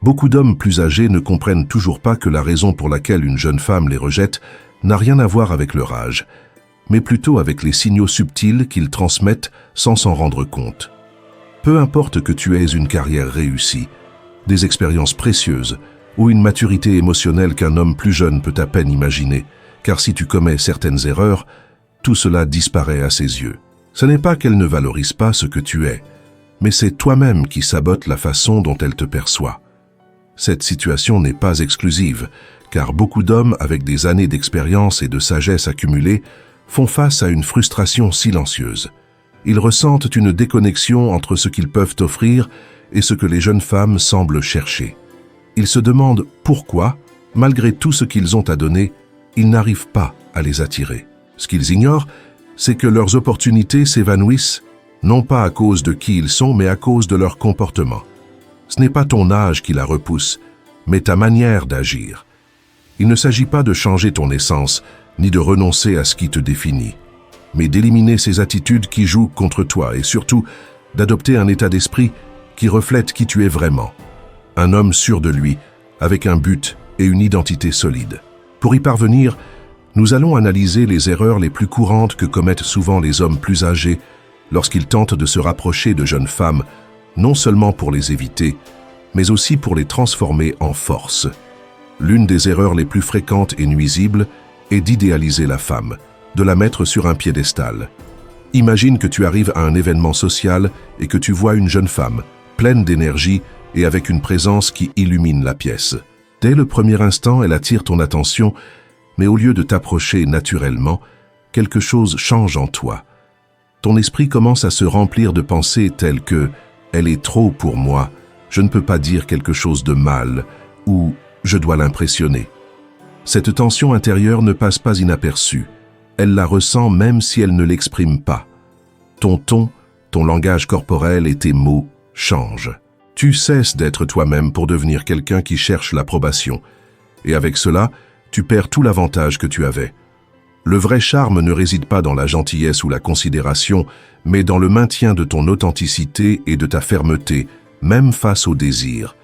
Beaucoup d'hommes plus âgés ne comprennent toujours pas que la raison pour laquelle une jeune femme les rejette n'a rien à voir avec leur âge, mais plutôt avec les signaux subtils qu'ils transmettent sans s'en rendre compte. Peu importe que tu aies une carrière réussie, des expériences précieuses ou une maturité émotionnelle qu'un homme plus jeune peut à peine imaginer, car si tu commets certaines erreurs, tout cela disparaît à ses yeux. Ce n'est pas qu'elle ne valorise pas ce que tu es, mais c'est toi-même qui sabote la façon dont elle te perçoit. Cette situation n'est pas exclusive, car beaucoup d'hommes avec des années d'expérience et de sagesse accumulées font face à une frustration silencieuse. Ils ressentent une déconnexion entre ce qu'ils peuvent offrir et ce que les jeunes femmes semblent chercher. Ils se demandent pourquoi, malgré tout ce qu'ils ont à donner, ils n'arrivent pas à les attirer. Ce qu'ils ignorent, c'est que leurs opportunités s'évanouissent, non pas à cause de qui ils sont, mais à cause de leur comportement. Ce n'est pas ton âge qui la repousse, mais ta manière d'agir. Il ne s'agit pas de changer ton essence, ni de renoncer à ce qui te définit, mais d'éliminer ces attitudes qui jouent contre toi et surtout d'adopter un état d'esprit qui reflète qui tu es vraiment. Un homme sûr de lui, avec un but et une identité solide. Pour y parvenir, nous allons analyser les erreurs les plus courantes que commettent souvent les hommes plus âgés lorsqu'ils tentent de se rapprocher de jeunes femmes, non seulement pour les éviter, mais aussi pour les transformer en force. L'une des erreurs les plus fréquentes et nuisibles est d'idéaliser la femme, de la mettre sur un piédestal. Imagine que tu arrives à un événement social et que tu vois une jeune femme, pleine d'énergie et avec une présence qui illumine la pièce. Dès le premier instant, elle attire ton attention, mais au lieu de t'approcher naturellement, quelque chose change en toi. Ton esprit commence à se remplir de pensées telles que « elle est trop pour moi », « je ne peux pas dire quelque chose de mal » ou « je dois l'impressionner ». Cette tension intérieure ne passe pas inaperçue. Elle la ressent même si elle ne l'exprime pas. Ton ton, ton langage corporel et tes mots changent. Tu cesses d'être toi-même pour devenir quelqu'un qui cherche l'approbation. Et avec cela, tu perds tout l'avantage que tu avais. Le vrai charme ne réside pas dans la gentillesse ou la considération, mais dans le maintien de ton authenticité et de ta fermeté, même face au désir.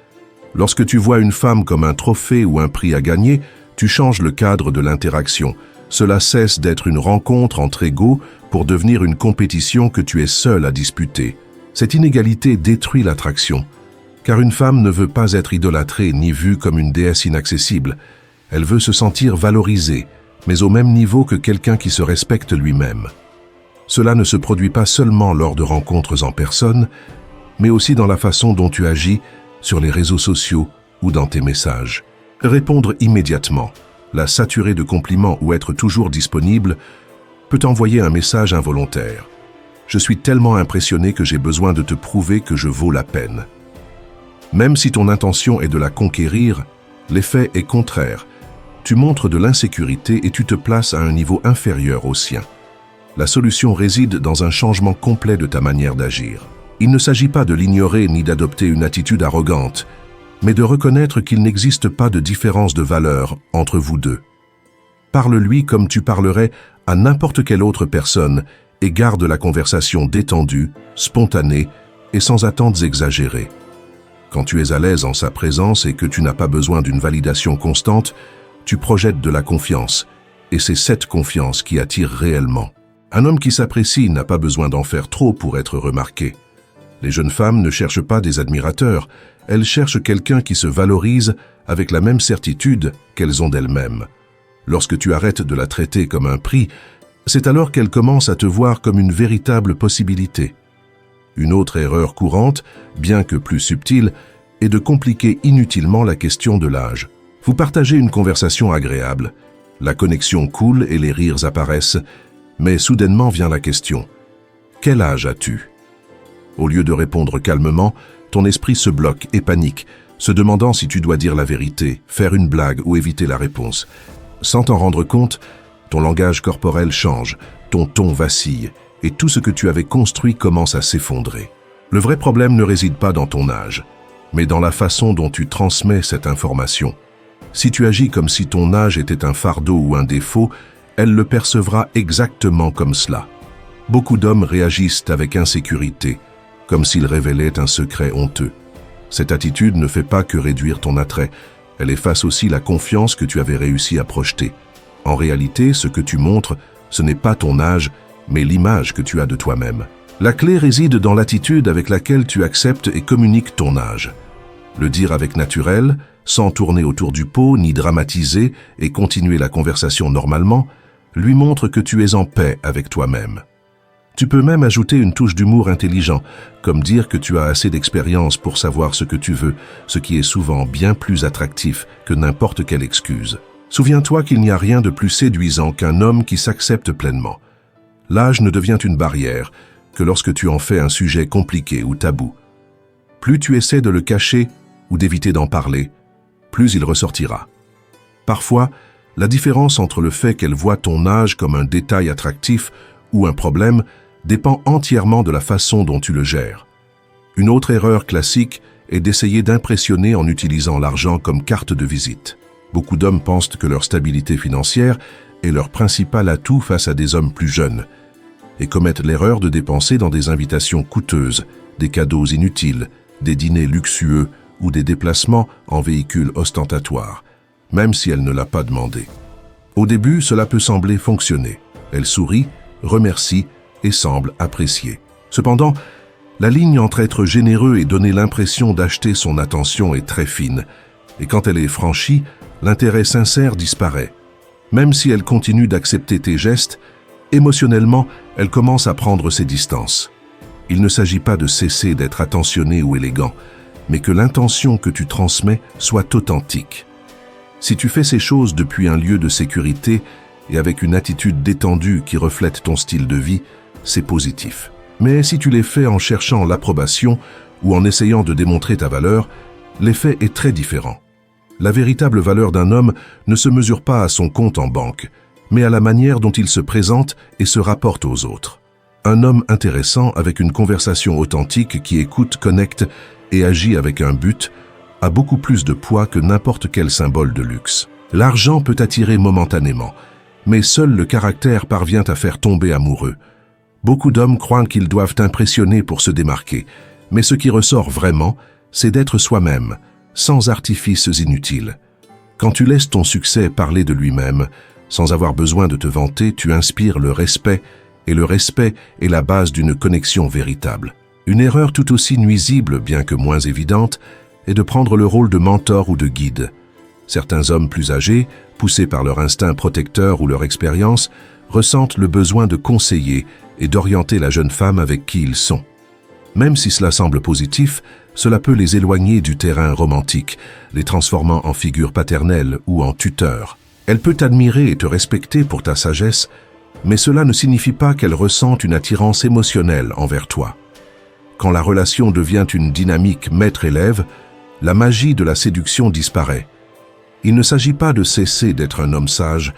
Lorsque tu vois une femme comme un trophée ou un prix à gagner, tu changes le cadre de l'interaction. Cela cesse d'être une rencontre entre égaux pour devenir une compétition que tu es seul à disputer. Cette inégalité détruit l'attraction, car une femme ne veut pas être idolâtrée ni vue comme une déesse inaccessible. Elle veut se sentir valorisée, mais au même niveau que quelqu'un qui se respecte lui-même. Cela ne se produit pas seulement lors de rencontres en personne, mais aussi dans la façon dont tu agis sur les réseaux sociaux ou dans tes messages. Répondre immédiatement, la saturer de compliments ou être toujours disponible peut envoyer un message involontaire. Je suis tellement impressionné que j'ai besoin de te prouver que je vaux la peine. Même si ton intention est de la conquérir, l'effet est contraire. Tu montres de l'insécurité et tu te places à un niveau inférieur au sien. La solution réside dans un changement complet de ta manière d'agir. Il ne s'agit pas de l'ignorer ni d'adopter une attitude arrogante, mais de reconnaître qu'il n'existe pas de différence de valeur entre vous deux. Parle-lui comme tu parlerais à n'importe quelle autre personne et garde la conversation détendue, spontanée et sans attentes exagérées. Quand tu es à l'aise en sa présence et que tu n'as pas besoin d'une validation constante, tu projettes de la confiance, et c'est cette confiance qui attire réellement. Un homme qui s'apprécie n'a pas besoin d'en faire trop pour être remarqué. Les jeunes femmes ne cherchent pas des admirateurs, elles cherchent quelqu'un qui se valorise avec la même certitude qu'elles ont d'elles-mêmes. Lorsque tu arrêtes de la traiter comme un prix, c'est alors qu'elle commence à te voir comme une véritable possibilité. Une autre erreur courante, bien que plus subtile, est de compliquer inutilement la question de l'âge. Vous partagez une conversation agréable, la connexion coule et les rires apparaissent, mais soudainement vient la question « Quel âge as-tu » Au lieu de répondre calmement, ton esprit se bloque et panique, se demandant si tu dois dire la vérité, faire une blague ou éviter la réponse. Sans t'en rendre compte, ton langage corporel change, ton ton vacille, et tout ce que tu avais construit commence à s'effondrer. Le vrai problème ne réside pas dans ton âge, mais dans la façon dont tu transmets cette information. Si tu agis comme si ton âge était un fardeau ou un défaut, elle le percevra exactement comme cela. Beaucoup d'hommes réagissent avec insécurité, comme s'ils révélaient un secret honteux. Cette attitude ne fait pas que réduire ton attrait, elle efface aussi la confiance que tu avais réussi à projeter. En réalité, ce que tu montres, ce n'est pas ton âge, mais l'image que tu as de toi-même. La clé réside dans l'attitude avec laquelle tu acceptes et communiques ton âge. Le dire avec naturel, sans tourner autour du pot, ni dramatiser et continuer la conversation normalement, lui montre que tu es en paix avec toi-même. Tu peux même ajouter une touche d'humour intelligent, comme dire que tu as assez d'expérience pour savoir ce que tu veux, ce qui est souvent bien plus attractif que n'importe quelle excuse. Souviens-toi qu'il n'y a rien de plus séduisant qu'un homme qui s'accepte pleinement. L'âge ne devient une barrière que lorsque tu en fais un sujet compliqué ou tabou. Plus tu essaies de le cacher ou d'éviter d'en parler, plus il ressortira. Parfois, la différence entre le fait qu'elle voit ton âge comme un détail attractif ou un problème dépend entièrement de la façon dont tu le gères. Une autre erreur classique est d'essayer d'impressionner en utilisant l'argent comme carte de visite. Beaucoup d'hommes pensent que leur stabilité financière est leur principal atout face à des hommes plus jeunes et commettent l'erreur de dépenser dans des invitations coûteuses, des cadeaux inutiles, des dîners luxueux ou des déplacements en véhicules ostentatoires, même si elle ne l'a pas demandé. Au début, cela peut sembler fonctionner. Elle sourit, remercie et semble apprécier. Cependant, la ligne entre être généreux et donner l'impression d'acheter son attention est très fine, et quand elle est franchie, l'intérêt sincère disparaît. Même si elle continue d'accepter tes gestes, émotionnellement, elle commence à prendre ses distances. Il ne s'agit pas de cesser d'être attentionné ou élégant, mais que l'intention que tu transmets soit authentique. Si tu fais ces choses depuis un lieu de sécurité et avec une attitude détendue qui reflète ton style de vie, c'est positif. Mais si tu les fais en cherchant l'approbation ou en essayant de démontrer ta valeur, l'effet est très différent. La véritable valeur d'un homme ne se mesure pas à son compte en banque, mais à la manière dont il se présente et se rapporte aux autres. Un homme intéressant avec une conversation authentique qui écoute, connecte et agit avec un but a beaucoup plus de poids que n'importe quel symbole de luxe. L'argent peut attirer momentanément, mais seul le caractère parvient à faire tomber amoureux. Beaucoup d'hommes croient qu'ils doivent impressionner pour se démarquer, mais ce qui ressort vraiment, c'est d'être soi-même, sans artifices inutiles. Quand tu laisses ton succès parler de lui-même, sans avoir besoin de te vanter, tu inspires le respect, et le respect est la base d'une connexion véritable. Une erreur tout aussi nuisible, bien que moins évidente, est de prendre le rôle de mentor ou de guide. Certains hommes plus âgés, poussés par leur instinct protecteur ou leur expérience, ressentent le besoin de conseiller et d'orienter la jeune femme avec qui ils sont. Même si cela semble positif, cela peut les éloigner du terrain romantique, les transformant en figure paternelle ou en tuteur. Elle peut t'admirer et te respecter pour ta sagesse, mais cela ne signifie pas qu'elle ressente une attirance émotionnelle envers toi. Quand la relation devient une dynamique maître-élève, la magie de la séduction disparaît. Il ne s'agit pas de cesser d'être un homme sage,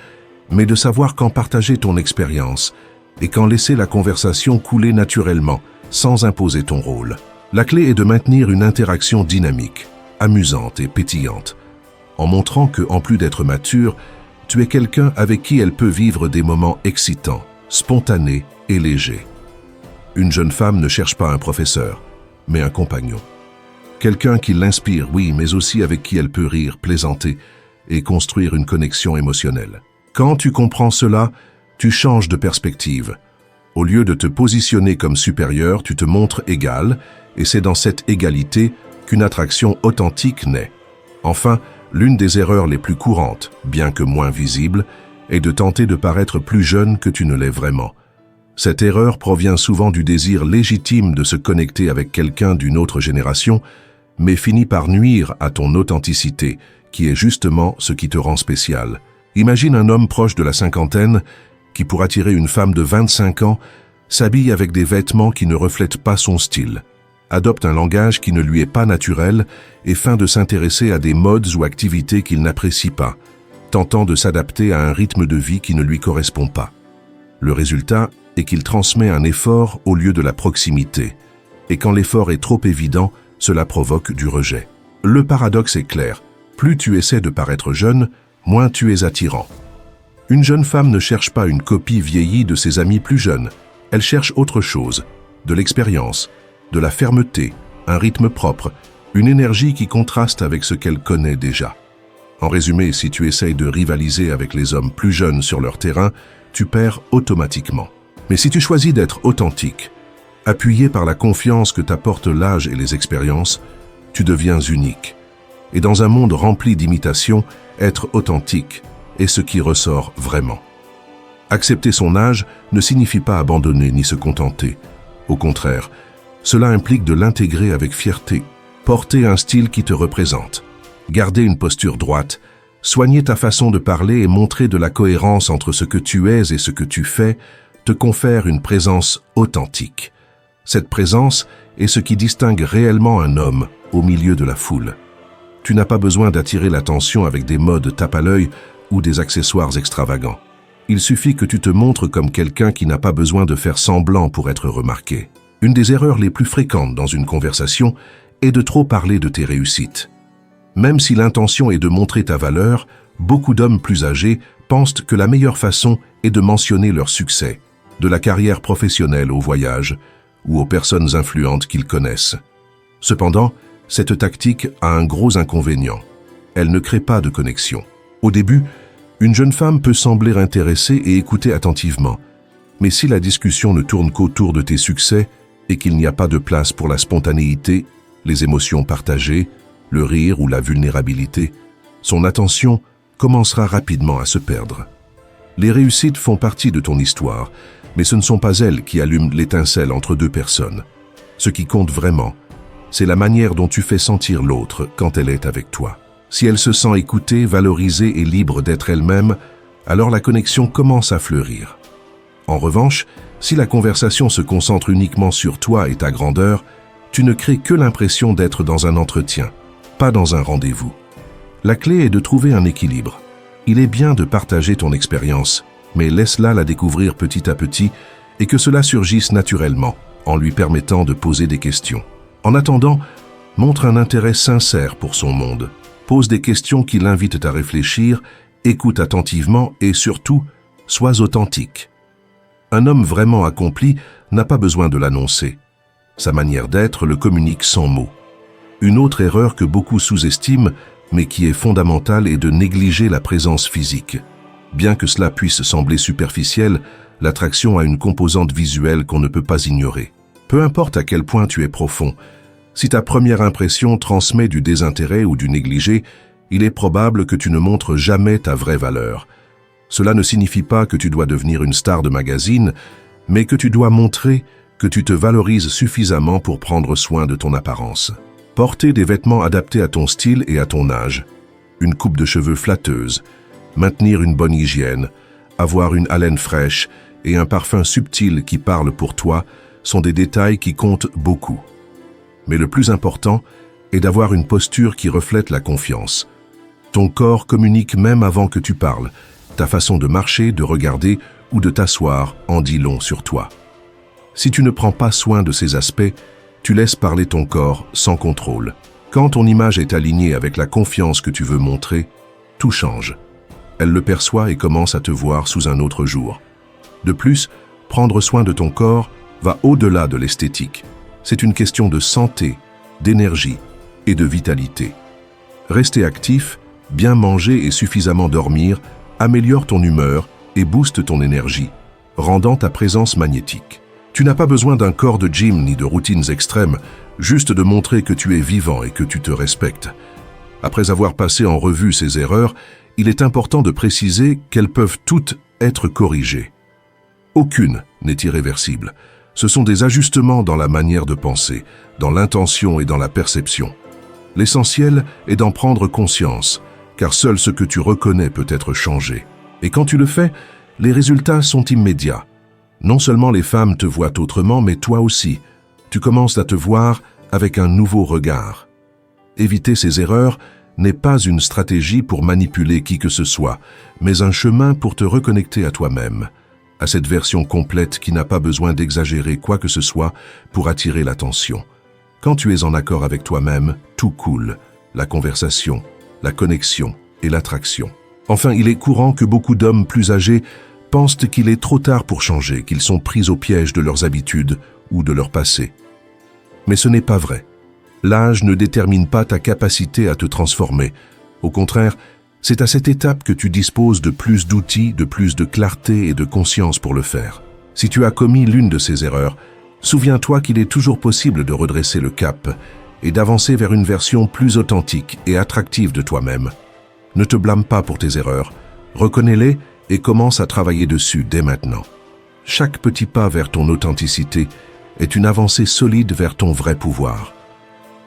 mais de savoir quand partager ton expérience et quand laisser la conversation couler naturellement, sans imposer ton rôle. La clé est de maintenir une interaction dynamique, amusante et pétillante, en montrant que, en plus d'être mature, tu es quelqu'un avec qui elle peut vivre des moments excitants, spontanés et légers. Une jeune femme ne cherche pas un professeur, mais un compagnon. Quelqu'un qui l'inspire, oui, mais aussi avec qui elle peut rire, plaisanter et construire une connexion émotionnelle. Quand tu comprends cela, tu changes de perspective. Au lieu de te positionner comme supérieur, tu te montres égal, et c'est dans cette égalité qu'une attraction authentique naît. Enfin, l'une des erreurs les plus courantes, bien que moins visible, est de tenter de paraître plus jeune que tu ne l'es vraiment. Cette erreur provient souvent du désir légitime de se connecter avec quelqu'un d'une autre génération, mais finit par nuire à ton authenticité, qui est justement ce qui te rend spécial. Imagine un homme proche de la cinquantaine qui, pour attirer une femme de 25 ans, s'habille avec des vêtements qui ne reflètent pas son style, adopte un langage qui ne lui est pas naturel et feint de s'intéresser à des modes ou activités qu'il n'apprécie pas, tentant de s'adapter à un rythme de vie qui ne lui correspond pas. Le résultat est qu'il transmet un effort au lieu de la proximité, et quand l'effort est trop évident, cela provoque du rejet. Le paradoxe est clair, plus tu essaies de paraître jeune, moins tu es attirant. Une jeune femme ne cherche pas une copie vieillie de ses amis plus jeunes, elle cherche autre chose, de l'expérience, de la fermeté, un rythme propre Une énergie qui contraste avec ce qu'elle connaît déjà. En résumé, si tu essayes de rivaliser avec les hommes plus jeunes sur leur terrain, tu perds automatiquement. Mais si tu choisis d'être authentique, appuyé par la confiance que t'apportent l'âge et les expériences, tu deviens unique. Et dans un monde rempli d'imitations, être authentique est ce qui ressort vraiment. Accepter son âge ne signifie pas abandonner ni se contenter. Au contraire, cela implique de l'intégrer avec fierté, porter un style qui te représente, garder une posture droite, soigner ta façon de parler et montrer de la cohérence entre ce que tu es et ce que tu fais te confère une présence authentique. Cette présence est ce qui distingue réellement un homme au milieu de la foule. Tu n'as pas besoin d'attirer l'attention avec des modes tape à l'œil ou des accessoires extravagants. Il suffit que tu te montres comme quelqu'un qui n'a pas besoin de faire semblant pour être remarqué. Une des erreurs les plus fréquentes dans une conversation est de trop parler de tes réussites. Même si l'intention est de montrer ta valeur, beaucoup d'hommes plus âgés pensent que la meilleure façon est de mentionner leur succès, de la carrière professionnelle au voyage ou aux personnes influentes qu'ils connaissent. Cependant, cette tactique a un gros inconvénient. Elle ne crée pas de connexion. Au début, une jeune femme peut sembler intéressée et écouter attentivement. Mais si la discussion ne tourne qu'autour de tes succès et qu'il n'y a pas de place pour la spontanéité, les émotions partagées, le rire ou la vulnérabilité, son attention commencera rapidement à se perdre. Les réussites font partie de ton histoire, mais ce ne sont pas elles qui allument l'étincelle entre deux personnes. Ce qui compte vraiment, c'est la manière dont tu fais sentir l'autre quand elle est avec toi. Si elle se sent écoutée, valorisée et libre d'être elle-même, alors la connexion commence à fleurir. En revanche, si la conversation se concentre uniquement sur toi et ta grandeur, tu ne crées que l'impression d'être dans un entretien, pas dans un rendez-vous. La clé est de trouver un équilibre. Il est bien de partager ton expérience, mais laisse-la la découvrir petit à petit et que cela surgisse naturellement, en lui permettant de poser des questions. En attendant, montre un intérêt sincère pour son monde. Pose des questions qui l'invitent à réfléchir, écoute attentivement et surtout, sois authentique. Un homme vraiment accompli n'a pas besoin de l'annoncer. Sa manière d'être le communique sans mots. Une autre erreur que beaucoup sous-estiment, mais qui est fondamentale, est de négliger la présence physique. Bien que cela puisse sembler superficiel, l'attraction a une composante visuelle qu'on ne peut pas ignorer. Peu importe à quel point tu es profond, si ta première impression transmet du désintérêt ou du négligé, il est probable que tu ne montres jamais ta vraie valeur. Cela ne signifie pas que tu dois devenir une star de magazine, mais que tu dois montrer que tu te valorises suffisamment pour prendre soin de ton apparence. Porter des vêtements adaptés à ton style et à ton âge, une coupe de cheveux flatteuse, maintenir une bonne hygiène, avoir une haleine fraîche et un parfum subtil qui parle pour toi sont des détails qui comptent beaucoup. Mais le plus important est d'avoir une posture qui reflète la confiance. Ton corps communique même avant que tu parles. Ta façon de marcher, de regarder ou de t'asseoir en dit long sur toi. Si tu ne prends pas soin de ces aspects, tu laisses parler ton corps sans contrôle. Quand ton image est alignée avec la confiance que tu veux montrer, tout change. Elle le perçoit et commence à te voir sous un autre jour. De plus, prendre soin de ton corps va au-delà de l'esthétique. C'est une question de santé, d'énergie et de vitalité. Rester actif, bien manger et suffisamment dormir améliore ton humeur et booste ton énergie, rendant ta présence magnétique. Tu n'as pas besoin d'un corps de gym ni de routines extrêmes, juste de montrer que tu es vivant et que tu te respectes. Après avoir passé en revue ces erreurs, il est important de préciser qu'elles peuvent toutes être corrigées. Aucune n'est irréversible. Ce sont des ajustements dans la manière de penser, dans l'intention et dans la perception. L'essentiel est d'en prendre conscience, car seul ce que tu reconnais peut être changé. Et quand tu le fais, les résultats sont immédiats. Non seulement les femmes te voient autrement, mais toi aussi. Tu commences à te voir avec un nouveau regard. Éviter ces erreurs n'est pas une stratégie pour manipuler qui que ce soit, mais un chemin pour te reconnecter à toi-même, à cette version complète qui n'a pas besoin d'exagérer quoi que ce soit pour attirer l'attention. Quand tu es en accord avec toi-même, tout coule, la conversation, la connexion et l'attraction. Enfin, il est courant que beaucoup d'hommes plus âgés pensent qu'il est trop tard pour changer, qu'ils sont pris au piège de leurs habitudes ou de leur passé. Mais ce n'est pas vrai. L'âge ne détermine pas ta capacité à te transformer. Au contraire, c'est à cette étape que tu disposes de plus d'outils, de plus de clarté et de conscience pour le faire. Si tu as commis l'une de ces erreurs, souviens-toi qu'il est toujours possible de redresser le cap et d'avancer vers une version plus authentique et attractive de toi-même. Ne te blâme pas pour tes erreurs, reconnais-les et commence à travailler dessus dès maintenant. Chaque petit pas vers ton authenticité est une avancée solide vers ton vrai pouvoir.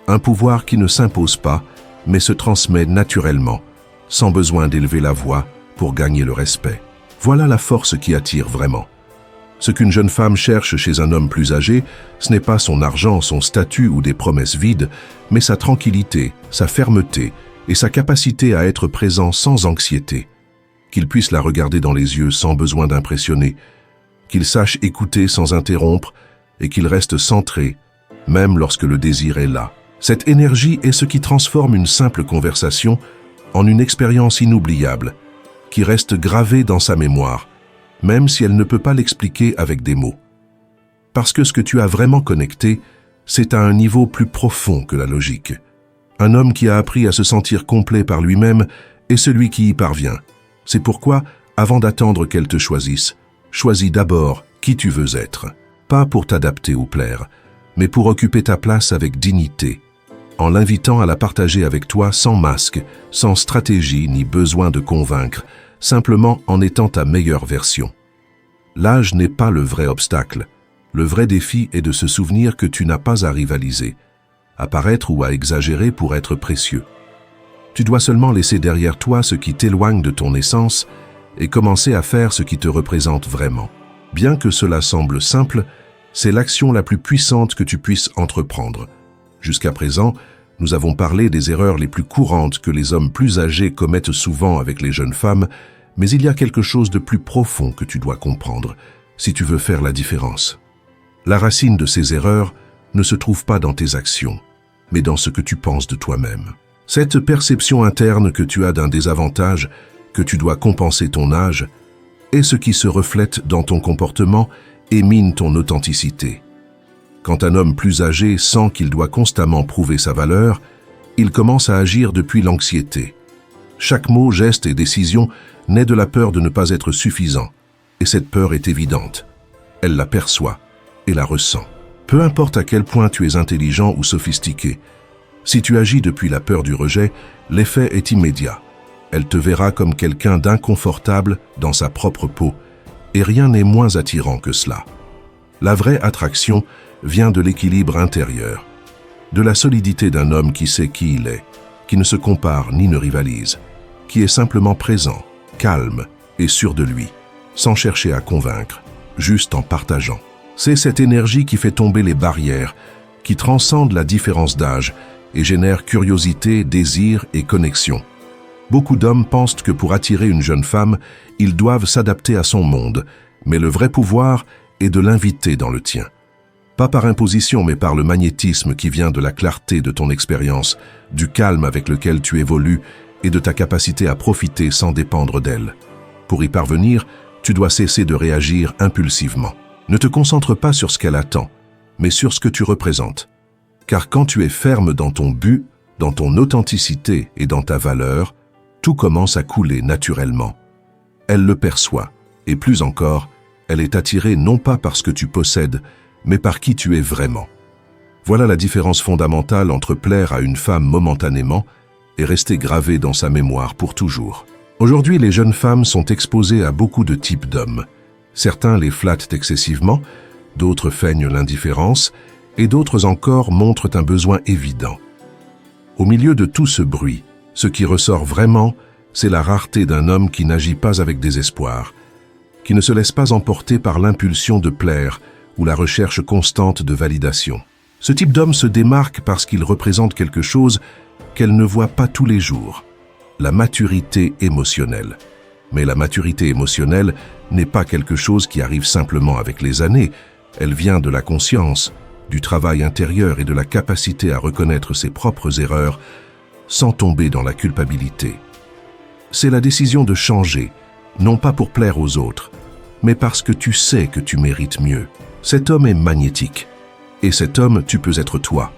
Un pouvoir qui ne s'impose pas, mais se transmet naturellement, sans besoin d'élever la voix pour gagner le respect. Voilà la force qui attire vraiment. Ce qu'une jeune femme cherche chez un homme plus âgé, ce n'est pas son argent, son statut ou des promesses vides, mais sa tranquillité, sa fermeté et sa capacité à être présent sans anxiété. Qu'il puisse la regarder dans les yeux sans besoin d'impressionner, qu'il sache écouter sans interrompre et qu'il reste centré, même lorsque le désir est là. Cette énergie est ce qui transforme une simple conversation en une expérience inoubliable, qui reste gravée dans sa mémoire, même si elle ne peut pas l'expliquer avec des mots. Parce que ce que tu as vraiment connecté, c'est à un niveau plus profond que la logique. Un homme qui a appris à se sentir complet par lui-même est celui qui y parvient. C'est pourquoi, avant d'attendre qu'elle te choisisse, choisis d'abord qui tu veux être. Pas pour t'adapter ou plaire, mais pour occuper ta place avec dignité, en l'invitant à la partager avec toi sans masque, sans stratégie ni besoin de convaincre, simplement en étant ta meilleure version. L'âge n'est pas le vrai obstacle. Le vrai défi est de se souvenir que tu n'as pas à rivaliser, à paraître ou à exagérer pour être précieux. Tu dois seulement laisser derrière toi ce qui t'éloigne de ton essence et commencer à faire ce qui te représente vraiment. Bien que cela semble simple, c'est l'action la plus puissante que tu puisses entreprendre. Jusqu'à présent, nous avons parlé des erreurs les plus courantes que les hommes plus âgés commettent souvent avec les jeunes femmes, mais il y a quelque chose de plus profond que tu dois comprendre, si tu veux faire la différence. La racine de ces erreurs ne se trouve pas dans tes actions, mais dans ce que tu penses de toi-même. Cette perception interne que tu as d'un désavantage, que tu dois compenser ton âge, est ce qui se reflète dans ton comportement et mine ton authenticité. Quand un homme plus âgé sent qu'il doit constamment prouver sa valeur, il commence à agir depuis l'anxiété. Chaque mot, geste et décision naît de la peur de ne pas être suffisant, et cette peur est évidente. Elle la perçoit et la ressent. Peu importe à quel point tu es intelligent ou sophistiqué, si tu agis depuis la peur du rejet, l'effet est immédiat. Elle te verra comme quelqu'un d'inconfortable dans sa propre peau, et rien n'est moins attirant que cela. La vraie attraction vient de l'équilibre intérieur, de la solidité d'un homme qui sait qui il est, qui ne se compare ni ne rivalise, qui est simplement présent, calme et sûr de lui, sans chercher à convaincre, juste en partageant. C'est cette énergie qui fait tomber les barrières, qui transcende la différence d'âge et génère curiosité, désir et connexion. Beaucoup d'hommes pensent que pour attirer une jeune femme, ils doivent s'adapter à son monde, mais le vrai pouvoir est de l'inviter dans le tien. Pas par imposition, mais par le magnétisme qui vient de la clarté de ton expérience, du calme avec lequel tu évolues et de ta capacité à profiter sans dépendre d'elle. Pour y parvenir, tu dois cesser de réagir impulsivement. Ne te concentre pas sur ce qu'elle attend, mais sur ce que tu représentes. Car quand tu es ferme dans ton but, dans ton authenticité et dans ta valeur, tout commence à couler naturellement. Elle le perçoit, et plus encore, elle est attirée non pas par ce que tu possèdes, mais par qui tu es vraiment. Voilà la différence fondamentale entre plaire à une femme momentanément et rester gravé dans sa mémoire pour toujours. Aujourd'hui, les jeunes femmes sont exposées à beaucoup de types d'hommes. Certains les flattent excessivement, d'autres feignent l'indifférence, et d'autres encore montrent un besoin évident. Au milieu de tout ce bruit, ce qui ressort vraiment, c'est la rareté d'un homme qui n'agit pas avec désespoir, qui ne se laisse pas emporter par l'impulsion de plaire ou la recherche constante de validation. Ce type d'homme se démarque parce qu'il représente quelque chose qu'elle ne voit pas tous les jours, la maturité émotionnelle. Mais la maturité émotionnelle n'est pas quelque chose qui arrive simplement avec les années, elle vient de la conscience, du travail intérieur et de la capacité à reconnaître ses propres erreurs sans tomber dans la culpabilité. C'est la décision de changer, non pas pour plaire aux autres, mais parce que tu sais que tu mérites mieux. Cet homme est magnétique, et cet homme, tu peux être toi.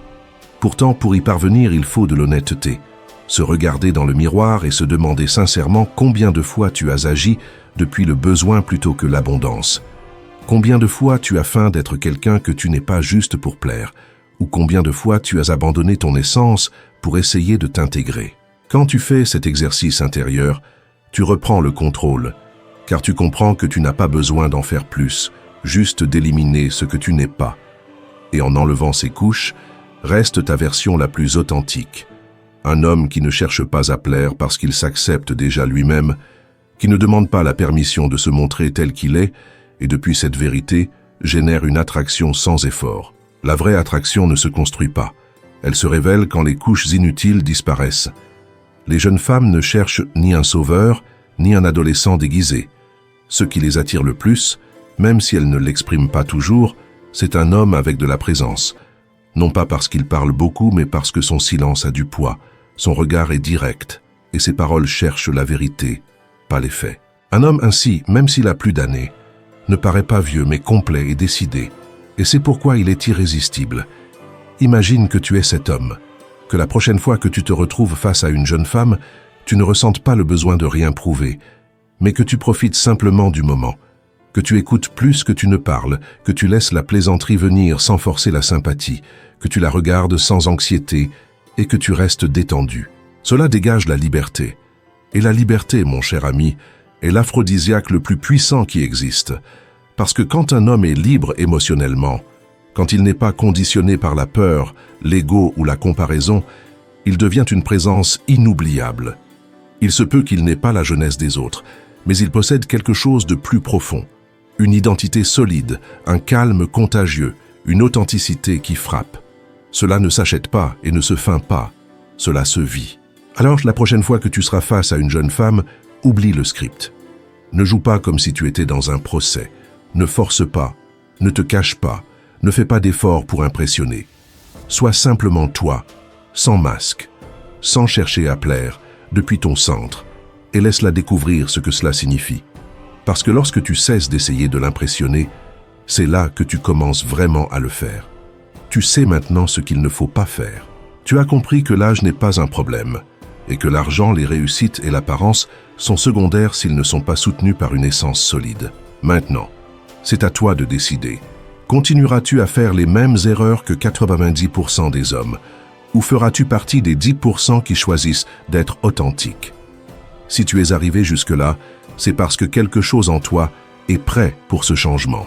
Pourtant, pour y parvenir, il faut de l'honnêteté. Se regarder dans le miroir et se demander sincèrement combien de fois tu as agi depuis le besoin plutôt que l'abondance. Combien de fois tu as faim d'être quelqu'un que tu n'es pas juste pour plaire, ou combien de fois tu as abandonné ton essence pour essayer de t'intégrer. Quand tu fais cet exercice intérieur, tu reprends le contrôle, car tu comprends que tu n'as pas besoin d'en faire plus, juste d'éliminer ce que tu n'es pas. Et en enlevant ces couches, reste ta version la plus authentique. Un homme qui ne cherche pas à plaire parce qu'il s'accepte déjà lui-même, qui ne demande pas la permission de se montrer tel qu'il est, et depuis cette vérité, génère une attraction sans effort. La vraie attraction ne se construit pas. Elle se révèle quand les couches inutiles disparaissent. Les jeunes femmes ne cherchent ni un sauveur, ni un adolescent déguisé. Ce qui les attire le plus, même si elles ne l'expriment pas toujours, c'est un homme avec de la présence. Non pas parce qu'il parle beaucoup, mais parce que son silence a du poids, son regard est direct, et ses paroles cherchent la vérité, pas les faits. Un homme ainsi, même s'il a plus d'années, ne paraît pas vieux, mais complet et décidé, et c'est pourquoi il est irrésistible. Imagine que tu es cet homme, que la prochaine fois que tu te retrouves face à une jeune femme, tu ne ressentes pas le besoin de rien prouver, mais que tu profites simplement du moment, que tu écoutes plus que tu ne parles, que tu laisses la plaisanterie venir sans forcer la sympathie, que tu la regardes sans anxiété et que tu restes détendu. Cela dégage la liberté. Et la liberté, mon cher ami, est l'aphrodisiaque le plus puissant qui existe. Parce que quand un homme est libre émotionnellement, quand il n'est pas conditionné par la peur, l'ego ou la comparaison, il devient une présence inoubliable. Il se peut qu'il n'ait pas la jeunesse des autres, mais il possède quelque chose de plus profond. Une identité solide, un calme contagieux, une authenticité qui frappe. Cela ne s'achète pas et ne se feint pas, cela se vit. Alors la prochaine fois que tu seras face à une jeune femme, oublie le script. Ne joue pas comme si tu étais dans un procès. Ne force pas, ne te cache pas, ne fais pas d'efforts pour impressionner. Sois simplement toi, sans masque, sans chercher à plaire, depuis ton centre, et laisse-la découvrir ce que cela signifie. Parce que lorsque tu cesses d'essayer de l'impressionner, c'est là que tu commences vraiment à le faire. Tu sais maintenant ce qu'il ne faut pas faire. Tu as compris que l'âge n'est pas un problème, et que l'argent, les réussites et l'apparence sont secondaires s'ils ne sont pas soutenus par une essence solide. Maintenant, c'est à toi de décider. Continueras-tu à faire les mêmes erreurs que 90% des hommes, ou feras-tu partie des 10% qui choisissent d'être authentiques? Si tu es arrivé jusque-là, c'est parce que quelque chose en toi est prêt pour ce changement,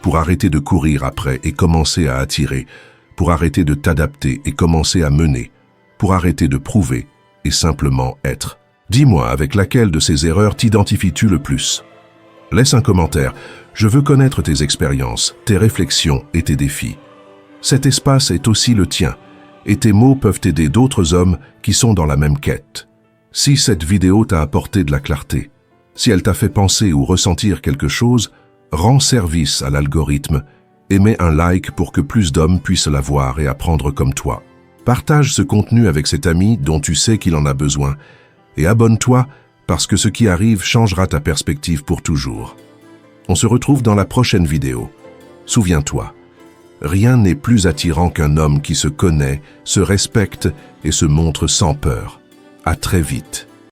pour arrêter de courir après et commencer à attirer, pour arrêter de t'adapter et commencer à mener, pour arrêter de prouver et simplement être. Dis-moi avec laquelle de ces erreurs t'identifies-tu le plus? Laisse un commentaire, je veux connaître tes expériences, tes réflexions et tes défis. Cet espace est aussi le tien, et tes mots peuvent aider d'autres hommes qui sont dans la même quête. Si cette vidéo t'a apporté de la clarté, si elle t'a fait penser ou ressentir quelque chose, rends service à l'algorithme et mets un like pour que plus d'hommes puissent la voir et apprendre comme toi. Partage ce contenu avec cet ami dont tu sais qu'il en a besoin et abonne-toi parce que ce qui arrive changera ta perspective pour toujours. On se retrouve dans la prochaine vidéo. Souviens-toi, rien n'est plus attirant qu'un homme qui se connaît, se respecte et se montre sans peur. À très vite.